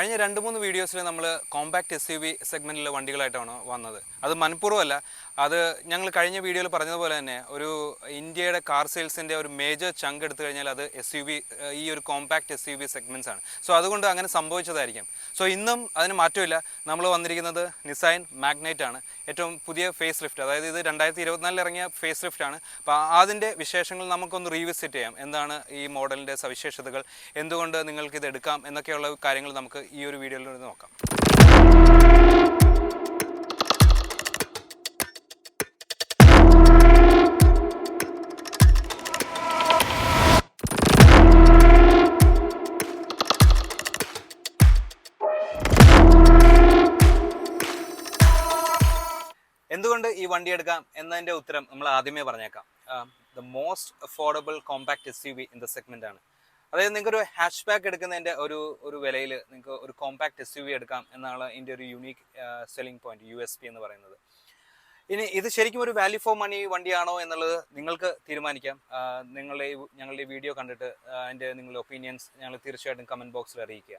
കഴിഞ്ഞ 2-3 വീഡിയോസിൽ നമ്മൾ കോമ്പാക്ട് SUV സെഗ്മെൻറ്റിലെ വണ്ടികളായിട്ടാണ് വന്നത്. അത് മനഃപൂർവ്വമല്ല. അത് ഞങ്ങൾ കഴിഞ്ഞ വീഡിയോയിൽ പറഞ്ഞതുപോലെ തന്നെ ഒരു ഇന്ത്യയുടെ കാർ സെയിൽസിൻ്റെ ഒരു മേജർ ചങ്ക് എടുത്തു കഴിഞ്ഞാൽ അത് SUV, ഈ ഒരു കോമ്പാക്ട് SUV സെഗ്മെൻറ്റ്സ് ആണ്. സോ അതുകൊണ്ട് അങ്ങനെ സംഭവിച്ചതായിരിക്കും. സോ ഇന്നും അതിന് മാറ്റമില്ല. നമ്മൾ വന്നിരിക്കുന്നത് നിസാൻ മാഗ്നൈറ്റ് ആണ്. ഏറ്റവും പുതിയ ഫേസ് ലിഫ്റ്റ്, അതായത് ഇത് 2024 ഇറങ്ങിയ ഫേസ് ലിഫ്റ്റ് ആണ്. അപ്പോൾ അതിൻ്റെ വിശേഷങ്ങൾ നമുക്കൊന്ന് റീവിസിറ്റ് ചെയ്യാം. എന്താണ് ഈ മോഡലിൻ്റെ സവിശേഷതകൾ, എന്തുകൊണ്ട് നിങ്ങൾക്കിത് എടുക്കാം എന്നൊക്കെയുള്ള കാര്യങ്ങൾ നമുക്ക് ഈ ഒരു വീഡിയോയിൽ നിന്ന് നോക്കാം. എന്തുകൊണ്ട് ഈ വണ്ടി എടുക്കാം എന്നതിൻ്റെ ഉത്തരം നമ്മൾ ആദ്യമേ പറഞ്ഞേക്കാം. The most affordable compact SUV in the segment ആണ്. അതായത് നിങ്ങൾക്കൊരു ഹാച്ച് ബാക്ക് എടുക്കുന്നതിൻ്റെ ഒരു വിലയിൽ നിങ്ങൾക്ക് ഒരു കോമ്പാക്ട് SUV എടുക്കാം എന്നാണ് ഇതിൻ്റെ ഒരു യുണീക്ക് സെല്ലിംഗ് പോയിന്റ്, USP എന്ന് പറയുന്നത്. ഇനി ഇത് ശരിക്കും ഒരു വാല്യൂ ഫോർ മണി വണ്ടിയാണോ എന്നുള്ളത് നിങ്ങൾക്ക് തീരുമാനിക്കാം. ഞങ്ങളുടെ വീഡിയോ കണ്ടിട്ട് അതിൻ്റെ നിങ്ങളുടെ ഒപ്പീനിയൻസ് ഞങ്ങൾ തീർച്ചയായിട്ടും കമൻറ്റ് ബോക്സിൽ അറിയിക്കുക.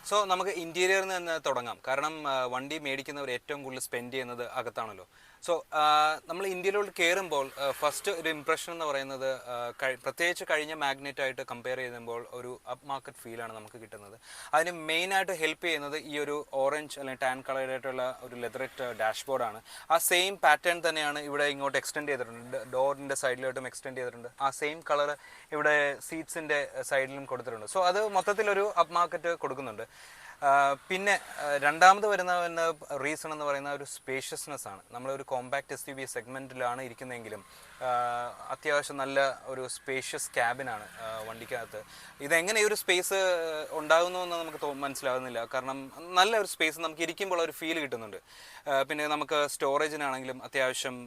സോ നമുക്ക് ഇൻറ്റീരിയറിൽ നിന്ന് തുടങ്ങാം. കാരണം വണ്ടി മേടിക്കുന്നവർ ഏറ്റവും കൂടുതൽ സ്പെൻഡ് ചെയ്യുന്നത് അകത്താണല്ലോ. സോ നമ്മൾ ഇന്ത്യയിലോട്ട് കയറുമ്പോൾ ഫസ്റ്റ് ഒരു ഇംപ്രഷൻ എന്ന് പറയുന്നത്, പ്രത്യേകിച്ച് കഴിഞ്ഞ മാഗ്നറ്റായിട്ട് കമ്പയർ ചെയ്യുമ്പോൾ ഒരു അപ്പ് മാർക്കറ്റ് ഫീലാണ് നമുക്ക് കിട്ടുന്നത്. അതിന് മെയിനായിട്ട് ഹെൽപ്പ് ചെയ്യുന്നത് ഈ ഒരു ഓറഞ്ച് അല്ലെങ്കിൽ ടാൻ കളറായിട്ടുള്ള ഒരു ലെതററ്റ് ഡാഷ്ബോർഡാണ്. ആ സെയിം പാറ്റേൺ തന്നെയാണ് ഇവിടെ ഇങ്ങോട്ട് എക്സ്റ്റെൻഡ് ചെയ്തിട്ടുണ്ട്. ഡോറിൻ്റെ സൈഡിലോട്ടും എക്സ്റ്റെൻഡ് ചെയ്തിട്ടുണ്ട്. ആ സെയിം കളർ ഇവിടെ സീറ്റ്സിൻ്റെ സൈഡിലും കൊടുത്തിട്ടുണ്ട്. സോ അത് മൊത്തത്തിലൊരു അപ്പ് മാർക്കറ്റ് കൊടുക്കുന്നുണ്ട്. പിന്നെ രണ്ടാമത് വരുന്ന റീസൺ എന്ന് പറയുന്ന ഒരു സ്പേഷ്യസ്നെസ് ആണ്. നമ്മളൊരു കോമ്പാക്ട് SUV സെഗ്മെൻറ്റിലാണ് ഇരിക്കുന്നതെങ്കിലും അത്യാവശ്യം നല്ല ഒരു സ്പേഷ്യസ് ക്യാബിനാണ് വണ്ടിക്കകത്ത്. ഇതെങ്ങനെ ഈ ഒരു സ്പേസ് ഉണ്ടാകുന്നു എന്ന് നമുക്ക് മനസ്സിലാകുന്നില്ല. കാരണം നല്ല ഒരു സ്പേസ് നമുക്ക് ഇരിക്കുമ്പോൾ ഒരു ഫീൽ കിട്ടുന്നുണ്ട്. പിന്നെ നമുക്ക് സ്റ്റോറേജിനാണെങ്കിലും അത്യാവശ്യം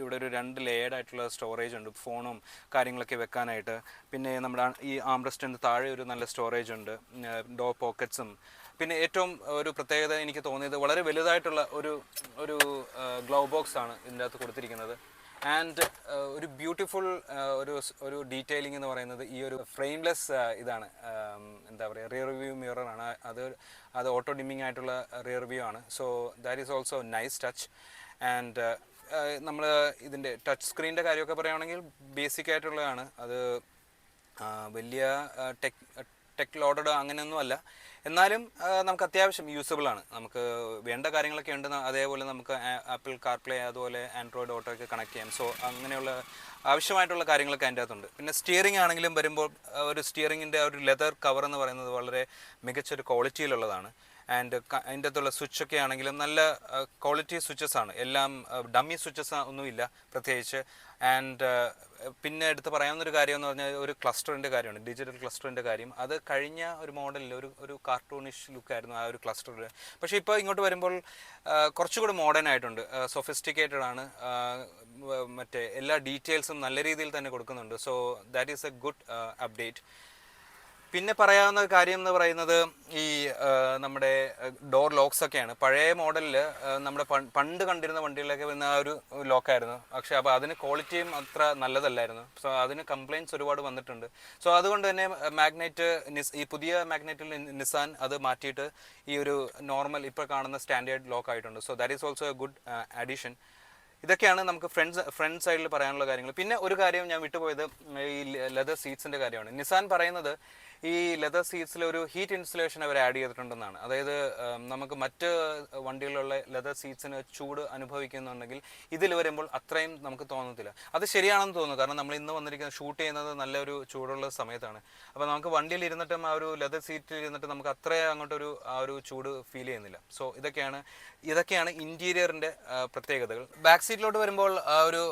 ഇവിടെ ഒരു 2 ലെയർഡ് ആയിട്ടുള്ള സ്റ്റോറേജ് ഉണ്ട്, ഫോണും കാര്യങ്ങളൊക്കെ വെക്കാനായിട്ട്. പിന്നെ നമ്മുടെ ഈ ആംറസ്റ്റിൻ്റെ താഴെ ഒരു നല്ല സ്റ്റോറേജ് ഉണ്ട്, ഡോർ പോക്കറ്റ്സും. പിന്നെ ഏറ്റവും ഒരു പ്രത്യേകത എനിക്ക് തോന്നിയത് വളരെ വലുതായിട്ടുള്ള ഒരു ഗ്ലൗ ബോക്സ് ആണ് ഇതിൻ്റെ അകത്ത് കൊടുത്തിരിക്കുന്നത്. ആൻഡ് ഒരു ബ്യൂട്ടിഫുൾ ഒരു ഡീറ്റെയിലിംഗ് എന്ന് പറയുന്നത് ഈ ഒരു ഫ്രെയിംലെസ് ഇതാണ്, എന്താ പറയുക, റിയർ വ്യൂ മിററാണ്. അത് ഓട്ടോ ഡിമ്മിങ് ആയിട്ടുള്ള റിയർ വ്യൂ ആണ്. So that is also nice touch. And നമ്മൾ ഇതിൻ്റെ ടച്ച് സ്ക്രീനിൻ്റെ കാര്യമൊക്കെ പറയുകയാണെങ്കിൽ ബേസിക് ആയിട്ടുള്ളതാണ്. അത് വലിയ ടെക് ലോഡഡ് അങ്ങനെയൊന്നുമല്ല. എന്നാലും നമുക്ക് അത്യാവശ്യം യൂസബിളാണ്. നമുക്ക് വേണ്ട കാര്യങ്ങളൊക്കെ ഉണ്ട്. അതേപോലെ നമുക്ക് ആപ്പിൾ കാർപ്ലേ അതുപോലെ ആൻഡ്രോയിഡ് ഓട്ടോ ഒക്കെ കണക്ട് ചെയ്യാം. സോ അങ്ങനെയുള്ള ആവശ്യമായിട്ടുള്ള കാര്യങ്ങളൊക്കെ അതിൻ്റെ അകത്തുണ്ട്. പിന്നെ സ്റ്റിയറിംഗ് ആണെങ്കിലും വരുമ്പോൾ ഒരു സ്റ്റിയറിങ്ങിൻ്റെ ഒരു ലെതർ കവർ എന്ന് പറയുന്നത് വളരെ മികച്ചൊരു ക്വാളിറ്റിയിലുള്ളതാണ്. ആൻഡ് അതിൻ്റെ അകത്തുള്ള സ്വിച്ചൊക്കെ ആണെങ്കിലും നല്ല ക്വാളിറ്റി സ്വിച്ചസ് ആണ്. എല്ലാം ഡമ്മി സ്വിച്ചസ് ഒന്നുമില്ല പ്രത്യേകിച്ച്. ആൻഡ് പിന്നെ എടുത്ത് പറയാവുന്നൊരു കാര്യം എന്ന് പറഞ്ഞാൽ ഒരു ക്ലസ്റ്ററിൻ്റെ കാര്യമാണ്, ഡിജിറ്റൽ ക്ലസ്റ്ററിൻ്റെ കാര്യം. അത് കഴിഞ്ഞ ഒരു മോഡലിൽ ഒരു കാർട്ടൂണിഷ് ലുക്കായിരുന്നു ആ ഒരു ക്ലസ്റ്ററിൽ. പക്ഷേ ഇപ്പോൾ ഇങ്ങോട്ട് വരുമ്പോൾ കുറച്ചുകൂടി മോഡേൺ ആയിട്ടുണ്ട്, സൊഫിസ്റ്റിക്കേറ്റഡ് ആണ്. മറ്റേ എല്ലാ ഡീറ്റെയിൽസും നല്ല രീതിയിൽ തന്നെ കൊടുക്കുന്നുണ്ട്. So that is A good update. പിന്നെ പറയാവുന്ന കാര്യം എന്ന് പറയുന്നത് ഈ നമ്മുടെ ഡോർ ലോക്സ് ഒക്കെയാണ്. പഴയ മോഡലിൽ നമ്മുടെ പണ്ട് കണ്ടിരുന്ന വണ്ടികളിലൊക്കെ വരുന്ന ആ ഒരു ലോക്കായിരുന്നു. പക്ഷേ അപ്പോൾ അതിന് ക്വാളിറ്റിയും അത്ര നല്ലതല്ലായിരുന്നു. സോ അതിന് കംപ്ലയിൻറ്റ്സ് ഒരുപാട് വന്നിട്ടുണ്ട്. സോ അതുകൊണ്ട് തന്നെ ഈ പുതിയ മാഗ്നൈറ്റിൽ നിസാൻ അത് മാറ്റിയിട്ട് ഈ ഒരു നോർമൽ ഇപ്പോൾ കാണുന്ന സ്റ്റാൻഡേർഡ് ലോക്ക് ആയിട്ടുണ്ട്. So that is also a good addition. ഇതൊക്കെയാണ് നമുക്ക് ഫ്രണ്ട് സൈഡിൽ പറയാനുള്ള കാര്യങ്ങൾ. പിന്നെ ഒരു കാര്യം ഞാൻ വിട്ടുപോയത് ഈ ലെതർ സീറ്റ്സിൻ്റെ കാര്യമാണ്. നിസാൻ പറയുന്നത് ഈ ലെതർ സീറ്റ്സിൽ ഒരു ഹീറ്റ് ഇൻസുലേഷൻ അവർ ആഡ് ചെയ്തിട്ടുണ്ടെന്നാണ്. അതായത് നമുക്ക് മറ്റ് വണ്ടികളിലുള്ള ലെതർ സീറ്റ്സിന് ചൂട് അനുഭവിക്കുന്നുണ്ടെങ്കിൽ ഇതിൽ വരുമ്പോൾ അത്രയും നമുക്ക് തോന്നത്തില്ല. അത് ശരിയാണെന്ന് തോന്നുന്നു. കാരണം നമ്മൾ ഇന്ന് വന്നിരിക്കുന്നത് ഷൂട്ട് ചെയ്യുന്നത് നല്ലൊരു ചൂടുള്ള സമയത്താണ്. അപ്പോൾ നമുക്ക് വണ്ടിയിൽ ഇരുന്നിട്ടും ആ ഒരു ലെതർ സീറ്റിൽ ഇരുന്നിട്ട് നമുക്ക് അത്രയും അങ്ങോട്ടൊരു ആ ഒരു ചൂട് ഫീൽ ചെയ്യുന്നില്ല. സോ ഇതൊക്കെയാണ് ഇൻറ്റീരിയറിൻ്റെ പ്രത്യേകതകൾ. ബാക്ക് സീറ്റിലോട്ട് വരുമ്പോൾ ആ ഒരു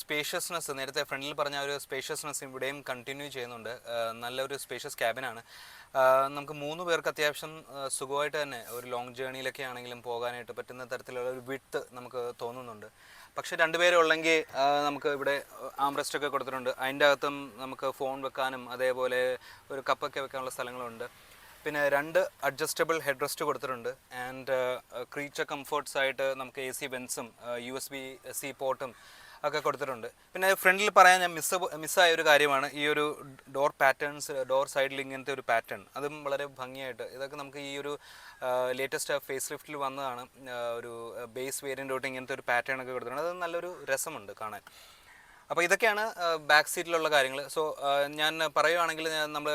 സ്പേഷ്യസ്നെസ്, നേരത്തെ ഫ്രണ്ടിൽ പറഞ്ഞ ഒരു സ്പേഷ്യസ്നെസ് ഇവിടെയും കണ്ടിന്യൂ ചെയ്യുന്നുണ്ട്. നല്ലൊരു സ്പേഷ്യസ് ക്യാബിനാണ്. നമുക്ക് 3 പേർക്ക് അത്യാവശ്യം സുഖമായിട്ട് തന്നെ ഒരു ലോങ് ജേർണിയിലൊക്കെ ആണെങ്കിലും പോകാനായിട്ട് പറ്റുന്ന തരത്തിലുള്ള ഒരു വിഡ്ത്ത് നമുക്ക് തോന്നുന്നുണ്ട്. പക്ഷേ 2 പേരെ ഉള്ളെങ്കിൽ നമുക്ക് ഇവിടെ ആംറെസ്റ്റൊക്കെ കൊടുത്തിട്ടുണ്ട്. അതിൻ്റെ അകത്തും നമുക്ക് ഫോൺ വെക്കാനും അതേപോലെ ഒരു കപ്പൊക്കെ വെക്കാനുള്ള സ്ഥലങ്ങളുണ്ട്. പിന്നെ 2 അഡ്ജസ്റ്റബിൾ ഹെഡ് റെസ്റ്റ് കൊടുത്തിട്ടുണ്ട്. ആൻഡ് ക്രീച്ചർ കംഫർട്ട്സ് ആയിട്ട് നമുക്ക് AC വെൻസും USB-C പോർട്ടും ഒക്കെ കൊടുത്തിട്ടുണ്ട്. പിന്നെ ഫ്രണ്ടിൽ പറയാൻ ഞാൻ മിസ്സായ ഒരു കാര്യമാണ് ഈ ഒരു ഡോർ പാറ്റേൺസ്, ഡോർ സൈഡിൽ ഇങ്ങനത്തെ ഒരു പാറ്റേൺ, അതും വളരെ ഭംഗിയായിട്ട്, ഇതൊക്കെ നമുക്ക് ഈ ഒരു ലേറ്റസ്റ്റ് ഫേസ് ലിഫ്റ്റിൽ വന്നതാണ്. ഒരു ബേസ് വേരിയൻ്റ് തൊട്ട് ഇങ്ങനത്തെ ഒരു പാറ്റേൺ ഒക്കെ കൊടുത്തിട്ടുണ്ട്. അത് നല്ലൊരു രസമുണ്ട് കാണാൻ. അപ്പോൾ ഇതൊക്കെയാണ് ബാക്ക് സീറ്റിലുള്ള കാര്യങ്ങൾ. സോ ഞാൻ പറയുകയാണെങ്കിൽ നമ്മൾ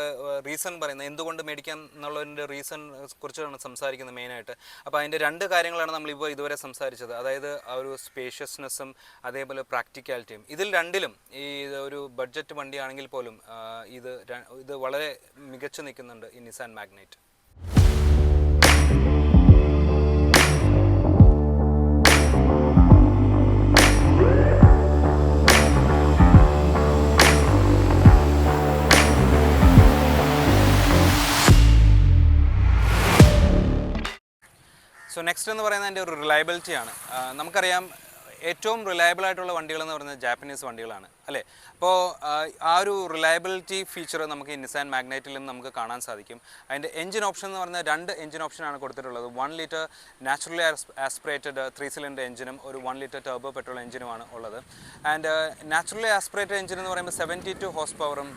റീസൺ പറയുന്നത് എന്തുകൊണ്ട് മേടിക്കാം എന്നുള്ളതിൻ്റെ റീസൺ കുറിച്ചാണ് സംസാരിക്കുന്നത് മെയിനായിട്ട്. അപ്പോൾ അതിൻ്റെ 2 കാര്യങ്ങളാണ് നമ്മളിപ്പോൾ ഇതുവരെ സംസാരിച്ചത്. അതായത് ആ ഒരു സ്പേഷ്യസ്നെസ്സും അതേപോലെ പ്രാക്ടിക്കാലിറ്റിയും. ഇതിൽ രണ്ടിലും ഈ ഒരു ബഡ്ജറ്റ് വണ്ടിയാണെങ്കിൽ പോലും ഇത് വളരെ മികച്ചു നിൽക്കുന്നുണ്ട് ഈ നിസാൻ മാഗ്നൈറ്റ്. സോ നെക്സ്റ്റ് എന്ന് പറയുന്നത് അതിൻ്റെ ഒരു റിലയബിലിറ്റിയാണ്. നമുക്കറിയാം ഏറ്റവും റിലയബിൾ ആയിട്ടുള്ള വണ്ടികളെന്ന് പറയുന്നത് ജാപ്പനീസ് വണ്ടികളാണ് അല്ലേ. അപ്പോൾ ആ ഒരു റിലയബിലിറ്റി ഫീച്ചർ നമുക്ക് ഈ നിസാൻ മാഗ്നൈറ്റിലും നമുക്ക് കാണാൻ സാധിക്കും. അതിൻ്റെ എഞ്ചിൻ ഓപ്ഷൻ എന്ന് പറഞ്ഞാൽ 2 എഞ്ചിൻ ഓപ്ഷനാണ് കൊടുത്തിട്ടുള്ളത്. 1 ലിറ്റർ നാച്ചുറലി ആസ്പിറേറ്റഡ് 3 സിലിണ്ടർ എഞ്ചിനും ഒരു 1 ലിറ്റർ ടർബോ പെട്രോൾ എഞ്ചിനുമാണ് ഉള്ളത്. ആൻഡ് നാച്ചുറലി ആസ്പിറേറ്റഡ് എഞ്ചിൻ എന്ന് പറയുമ്പോൾ 72 ഹോഴ്സ് പവറും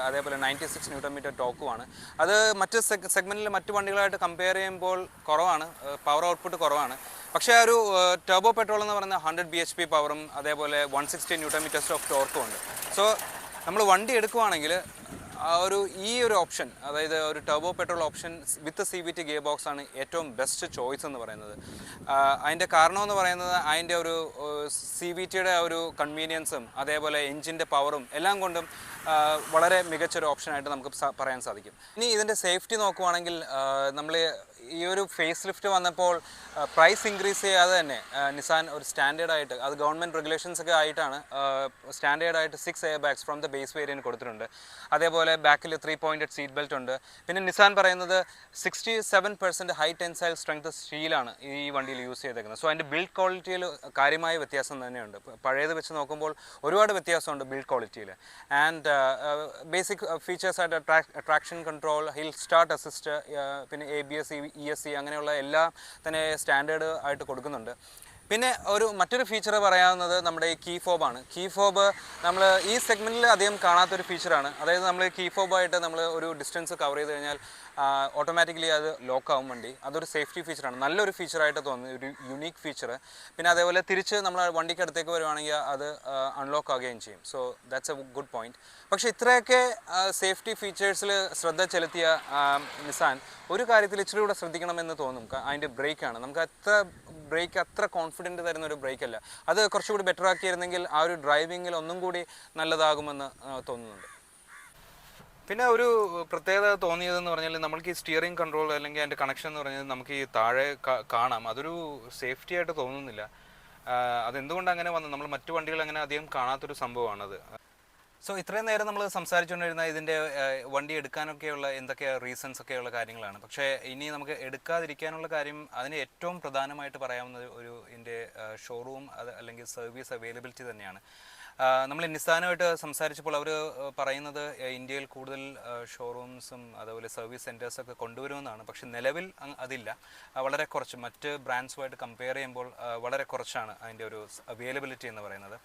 അതേപോലെ 96 ന്യൂട്ടൺ മീറ്റർ ടോക്കുമാണ്. അത് മറ്റ് സെഗ്മെൻറ്റിൽ മറ്റ് വണ്ടികളായിട്ട് കമ്പയർ ചെയ്യുമ്പോൾ കുറവാണ്, പവർ ഔട്ട്പുട്ട് കുറവാണ്. പക്ഷേ ആ ഒരു ടർബോ പെട്രോൾ എന്ന് പറയുന്ന 100 bhp പവറും അതേപോലെ 160 ന്യൂട്ടൺ മീറ്റേഴ്സ് ഓഫ് ടോർക്കും ഉണ്ട്. സോ നമ്മൾ വണ്ടി എടുക്കുവാണെങ്കിൽ ഈ ഒരു ഓപ്ഷൻ, അതായത് ഒരു ടർബോ പെട്രോൾ ഓപ്ഷൻ വിത്ത് CVT ഗിയർ ബോക്സ് ആണ് ഏറ്റവും ബെസ്റ്റ് ചോയ്സ് എന്ന് പറയുന്നത്. അതിൻ്റെ കാരണമെന്ന് പറയുന്നത് അതിൻ്റെ ഒരു CVTയുടെ ഒരു കൺവീനിയൻസും അതേപോലെ എഞ്ചിൻ്റെ പവറും എല്ലാം കൊണ്ടും വളരെ മികച്ചൊരു ഓപ്ഷനായിട്ട് നമുക്ക് പറയാൻ സാധിക്കും. ഇനി ഇതിൻ്റെ സേഫ്റ്റി നോക്കുവാണെങ്കിൽ നമ്മൾ ഈ ഒരു ഫേസ് ലിഫ്റ്റ് വന്നപ്പോൾ പ്രൈസ് ഇൻക്രീസ് ചെയ്യാതെ തന്നെ നിസാൻ ഒരു സ്റ്റാൻഡേർഡായിട്ട്, അത് ഗവൺമെൻറ് റെഗുലേഷൻസ് ഒക്കെ ആയിട്ടാണ്, സ്റ്റാൻഡേർഡായിട്ട് 6 air bags from the base variant കൊടുത്തിട്ടുണ്ട്. അതേപോലെ ബാക്കിൽ 3 പോയിൻറ്റഡ് സീറ്റ് ബെൽറ്റ് ഉണ്ട്. പിന്നെ നിസാൻ പറയുന്നത് 67% ഹൈ ടെൻസൈൽ സ്ട്രെങ്ത് സ്റ്റീലാണ് ഈ വണ്ടിയിൽ യൂസ് ചെയ്തേക്കുന്നത്. സോ അതിൻ്റെ ബിൽഡ് ക്വാളിറ്റിയിൽ കാര്യമായ വ്യത്യാസം തന്നെയുണ്ട്. പഴയത് വെച്ച് നോക്കുമ്പോൾ ഒരുപാട് വ്യത്യാസമുണ്ട് ബിൽഡ് ക്വാളിറ്റിയിൽ. ആൻഡ് ബേസിക് ഫീച്ചേഴ്സായിട്ട് traction control, hill start assist, പിന്നെ ABS, ESC അങ്ങനെയുള്ള എല്ലാം തന്നെ സ്റ്റാൻഡേർഡ് ആയിട്ട് കൊടുക്കുന്നുണ്ട്. പിന്നെ മറ്റൊരു ഫീച്ചർ പറയാവുന്നത് നമ്മുടെ ഈ കീ ഫോബാണ്. കീ ഫോബ് നമ്മൾ ഈ സെഗ്മെൻറ്റിൽ അധികം കാണാത്തൊരു ഫീച്ചറാണ്. അതായത് നമ്മൾ കീ ഫോബായിട്ട് നമ്മൾ ഒരു ഡിസ്റ്റൻസ് കവർ ചെയ്ത് കഴിഞ്ഞാൽ ഓട്ടോമാറ്റിക്കലി അത് ലോക്കാവും വണ്ടി. അതൊരു സേഫ്റ്റി ഫീച്ചറാണ്, നല്ലൊരു ഫീച്ചറായിട്ട് തോന്നുന്നു, ഒരു യുണീക്ക് ഫീച്ചർ. പിന്നെ അതേപോലെ തിരിച്ച് നമ്മൾ വണ്ടിക്ക് അടുത്തേക്ക് വരുവാണെങ്കിൽ അത് അൺലോക്ക് ആകുകയും ചെയ്യും. So that's A good point. പക്ഷേ ഇത്രയൊക്കെ സേഫ്റ്റി ഫീച്ചേഴ്സിൽ ശ്രദ്ധ ചെലുത്തിയ നിസാൻ ഒരു കാര്യത്തിൽ ഇച്ചിരി കൂടെ ശ്രദ്ധിക്കണമെന്ന് തോന്നും. അതിൻ്റെ ബ്രേക്കാണ്. നമുക്ക് അത്ര കോൺഫിഡൻറ്റ് തരുന്ന ഒരു ബ്രേക്കല്ല. അത് കുറച്ചുകൂടി ബെറ്റർ ആക്കിയിരുന്നെങ്കിൽ ആ ഒരു ഡ്രൈവിങ്ങിൽ ഒന്നും കൂടി നല്ലതാകുമെന്ന് തോന്നുന്നുണ്ട്. പിന്നെ ഒരു പ്രത്യേകത തോന്നിയതെന്ന് പറഞ്ഞാൽ നമ്മൾക്ക് ഈ സ്റ്റിയറിംഗ് കൺട്രോൾ അല്ലെങ്കിൽ അതിൻ്റെ കണക്ഷൻ എന്ന് പറഞ്ഞാൽ നമുക്ക് ഈ താഴെ കാണാം. അതൊരു സേഫ്റ്റി ആയിട്ട് തോന്നുന്നില്ല. അതെന്തുകൊണ്ട് അങ്ങനെ വന്നു? നമ്മൾ മറ്റു വണ്ടികൾ അങ്ങനെ അധികം കാണാത്തൊരു സംഭവമാണത്. സോ ഇത്രയും നേരം നമ്മൾ സംസാരിച്ചുകൊണ്ടിരുന്ന ഇതിൻ്റെ വണ്ടി എടുക്കാനൊക്കെയുള്ള എന്തൊക്കെ റീസൺസ് ഒക്കെയുള്ള കാര്യങ്ങളാണ്. പക്ഷേ ഇനി നമുക്ക് എടുക്കാതിരിക്കാനുള്ള കാര്യം, അതിന് ഏറ്റവും പ്രധാനമായിട്ട് പറയാവുന്നത് ഇതിൻ്റെ ഷോറൂം അല്ലെങ്കിൽ സർവീസ് അവൈലബിലിറ്റി തന്നെയാണ്. നമ്മൾ നിസാനുമായിട്ട് സംസാരിച്ചപ്പോൾ അവർ പറയുന്നത് ഇന്ത്യയിൽ കൂടുതൽ ഷോറൂംസും അതുപോലെ സർവീസ് സെൻറ്റേഴ്സൊക്കെ കൊണ്ടുവരുമെന്നാണ്. പക്ഷെ നിലവിൽ അതില്ല, വളരെ കുറച്ച്. മറ്റ് ബ്രാൻഡ്സുമായിട്ട് കമ്പയർ ചെയ്യുമ്പോൾ വളരെ കുറച്ചാണ് അതിൻ്റെ ഒരു അവൈലബിലിറ്റി എന്ന് പറയുന്നത്.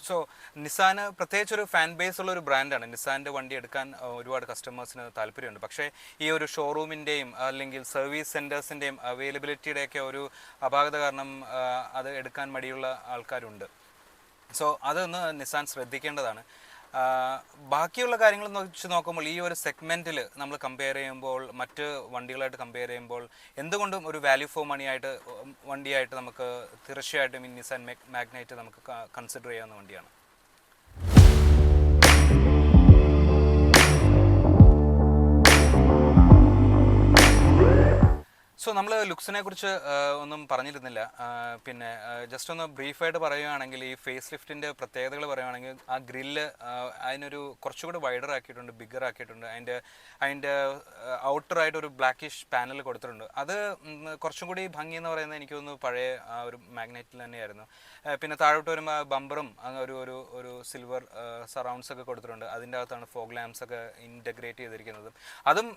സോ നിസാന് പ്രത്യേകിച്ചൊരു ഫാൻ ബേസ് ഉള്ള ഒരു ബ്രാൻഡാണ്. നിസാൻ്റെ വണ്ടി എടുക്കാൻ ഒരുപാട് കസ്റ്റമേഴ്സിന് താല്പര്യമുണ്ട്. പക്ഷേ ഈ ഒരു ഷോറൂമിൻ്റെയും അല്ലെങ്കിൽ സർവീസ് സെൻറ്റേഴ്സിൻ്റെയും അവൈലബിലിറ്റിയുടെയൊക്കെ ഒരു അപാകത കാരണം അത് എടുക്കാൻ മടിയുള്ള ആൾക്കാരുണ്ട്. സോ അതൊന്ന് നിസാൻ ശ്രദ്ധിക്കേണ്ടതാണ്. ബാക്കിയുള്ള കാര്യങ്ങൾ വെച്ച് നോക്കുമ്പോൾ ഈ ഒരു സെഗ്മെൻറ്റിൽ നമ്മൾ കമ്പയർ ചെയ്യുമ്പോൾ, മറ്റ് വണ്ടികളായിട്ട് കമ്പയർ ചെയ്യുമ്പോൾ എന്തുകൊണ്ടും ഒരു വാല്യൂ ഫോർ മണി വണ്ടിയായിട്ട് നമുക്ക് തീർച്ചയായിട്ടും ഈ നിസാൻ മാഗ്നൈറ്റ് നമുക്ക് കൺസിഡർ ചെയ്യാവുന്ന വണ്ടിയാണ്. സോ സോ നമ്മൾ ലുക്സിനെ കുറിച്ച് ഒന്നും പറഞ്ഞിരുന്നില്ല. പിന്നെ ജസ്റ്റ് ഒന്ന് ബ്രീഫായിട്ട് പറയുകയാണെങ്കിൽ ഈ ഫേസ് ലിഫ്റ്റിൻ്റെ പ്രത്യേകതകൾ പറയുകയാണെങ്കിൽ ആ ഗ്രില്ല് അതിനൊരു കുറച്ചുകൂടി വൈഡർ ആക്കിയിട്ടുണ്ട്, ബിഗർ ആക്കിയിട്ടുണ്ട്. അതിൻ്റെ ഔട്ടറായിട്ട് ഒരു ബ്ലാക്കിഷ് പാനൽ കൊടുത്തിട്ടുണ്ട്. അത് കുറച്ചും കൂടി ഭംഗി എന്ന് പറയുന്നത് എനിക്ക് തോന്നുന്നു പഴയ ആ ഒരു മാഗ്നറ്റിൽ തന്നെയായിരുന്നു. പിന്നെ താഴോട്ട് വരുമ്പോൾ ബമ്പറും ഒരു ഒരു ഒരു സിൽവർ സറൗണ്ട്സ് ഒക്കെ കൊടുത്തിട്ടുണ്ട്. അതിൻ്റെ അകത്താണ് ഫോഗ് ലാംപ്സ് ഒക്കെ ഇൻറ്റഗ്രേറ്റ് ചെയ്തിരിക്കുന്നത്. അതും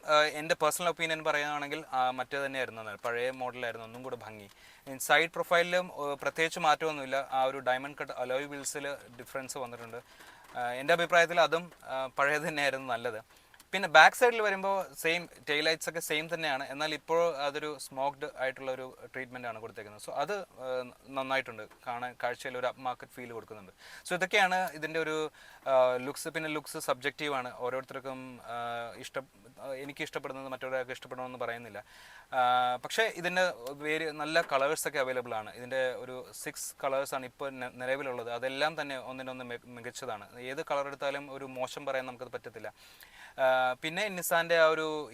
എൻ്റെ പേഴ്സണൽ ഒപ്പീനിയൻ പറയുകയാണെങ്കിൽ മറ്റേ തന്നെയായിരുന്നു, പഴയ മോഡലായിരുന്നു ഒന്നും കൂടെ ഭംഗി. സൈഡ് പ്രൊഫൈലിലും പ്രത്യേകിച്ച് മാറ്റമൊന്നുമില്ല. ആ ഒരു ഡയമണ്ട് കട്ട് അലോയ് വീൽസിൽ ഡിഫറൻസ് വന്നിട്ടുണ്ട്. എൻ്റെ അഭിപ്രായത്തിൽ അതും പഴയത് തന്നെയായിരുന്നു നല്ലത്. പിന്നെ ബാക്ക് സൈഡിൽ വരുമ്പോൾ സെയിം ടെയിൽ ലൈറ്റ്സ് ഒക്കെ സെയിം തന്നെയാണ്, എന്നാൽ ഇപ്പോൾ അതൊരു സ്മോക്ഡ് ആയിട്ടുള്ള ഒരു ട്രീറ്റ്മെൻ്റ് ആണ് കൊടുത്തേക്കുന്നത്. സോ അത് നന്നായിട്ടുണ്ട്, കാഴ്ചയിൽ ഒരു അപ്പ് മാർക്കറ്റ് ഫീൽ കൊടുക്കുന്നുണ്ട്. സോ ഇതൊക്കെയാണ് ഇതിൻ്റെ ഒരു ലുക്സ്. പിന്നെ ലുക്സ് സബ്ജക്റ്റീവാണ്, ഓരോരുത്തർക്കും എനിക്ക് ഇഷ്ടപ്പെടുന്നത് മറ്റൊരാൾക്ക് ഇഷ്ടപ്പെടണമെന്ന് പറയുന്നില്ല. പക്ഷേ ഇതിൻ്റെ നല്ല കളേഴ്സൊക്കെ അവൈലബിൾ ആണ്. ഇതിൻ്റെ ഒരു 6 കളേഴ്സാണ് ഇപ്പോൾ നിലവിലുള്ളത്. അതെല്ലാം തന്നെ ഒന്നിനൊന്ന് മികച്ചതാണ്. ഏത് കളർ എടുത്താലും ഒരു മോശം പറയാൻ നമുക്കത് പറ്റത്തില്ല. പിന്നെ നിസാൻ്റെ ആ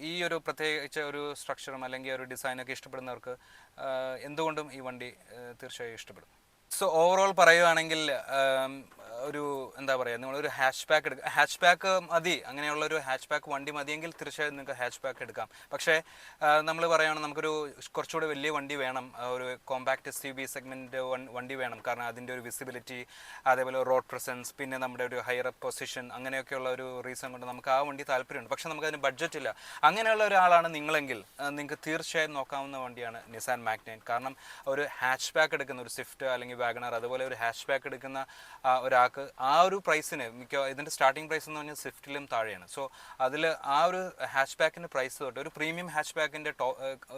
ഈ ഒരു പ്രത്യേകിച്ച് ഒരു സ്ട്രക്ചറും അല്ലെങ്കിൽ ഒരു ഡിസൈനൊക്കെ ഇഷ്ടപ്പെടുന്നവർക്ക് എന്തുകൊണ്ടും ഈ വണ്ടി തീർച്ചയായും ഇഷ്ടപ്പെടും. സോ ഓവറോൾ പറയുകയാണെങ്കിൽ ഒരു എന്താ പറയുക, നിങ്ങളൊരു ഹാച്ച് ബാക്ക് മതി, അങ്ങനെയുള്ളൊരു ഹാച്ച് ബാക്ക് വണ്ടി മതിയെങ്കിൽ തീർച്ചയായും നിങ്ങൾക്ക് ഹാച്ച് ബാക്ക് എടുക്കാം. പക്ഷേ നമ്മൾ പറയുകയാണെങ്കിൽ നമുക്കൊരു കുറച്ചുകൂടി വലിയ വണ്ടി വേണം, ഒരു കോമ്പാക്ട് SUV സെഗ്മെൻറ്റ് വണ്ടി വേണം. കാരണം അതിൻ്റെ ഒരു വിസിബിലിറ്റി, അതേപോലെ റോഡ് പ്രസൻസ്, പിന്നെ നമ്മുടെ ഒരു ഹയർ പൊസിഷൻ, അങ്ങനെയൊക്കെയുള്ള ഒരു റീസൺ കൊണ്ട് നമുക്ക് ആ വണ്ടി താല്പര്യമുണ്ട്. പക്ഷേ നമുക്കതിന് ബഡ്ജറ്റ് ഇല്ല. അങ്ങനെയുള്ള ഒരാളാണ് നിങ്ങളെങ്കിൽ നിങ്ങൾക്ക് തീർച്ചയായും നോക്കാവുന്ന വണ്ടിയാണ് നിസാൻ മാഗ്നൈറ്റ്. കാരണം ഒരു ഹാച്ച് ബാക്ക് എടുക്കുന്ന ഒരു സ്വിഫ്റ്റ് അല്ലെങ്കിൽ വാഗണർ, അതുപോലെ ഒരു ഹാച്ച് ബാക്ക് എടുക്കുന്ന ഒരാൾക്ക് ആ ഒരു പ്രൈസിന് ഇതിൻ്റെ സ്റ്റാർട്ടിംഗ് പ്രൈസ് എന്ന് പറഞ്ഞാൽ സ്വിഫ്റ്റിലും താഴെയാണ്. സോ അതിൽ ആ ഒരു ഹാച്ച് ബാക്കിൻ്റെ പ്രൈസ് തൊട്ട് ഒരു പ്രീമിയം ഹാച്ച് ബാക്കിൻ്റെ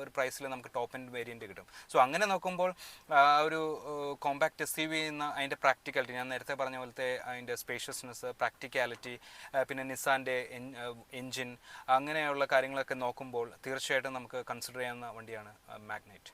ഒരു പ്രൈസിൽ നമുക്ക് ടോപ്പ് എൻഡ് വേരിയൻറ്റ് കിട്ടും. സോ അങ്ങനെ നോക്കുമ്പോൾ ഒരു കോമ്പാക്ട് SUV എന്ന അതിൻ്റെ പ്രാക്ടിക്കാലിറ്റി, ഞാൻ നേരത്തെ പറഞ്ഞ പോലത്തെ അതിൻ്റെ സ്പേഷ്യസ്നെസ്, പ്രാക്ടിക്കാലിറ്റി, പിന്നെ നിസാൻ്റെ എൻജിൻ, അങ്ങനെയുള്ള കാര്യങ്ങളൊക്കെ നോക്കുമ്പോൾ തീർച്ചയായിട്ടും നമുക്ക് കൺസിഡർ ചെയ്യാവുന്ന വണ്ടിയാണ് മാഗ്നൈറ്റ്.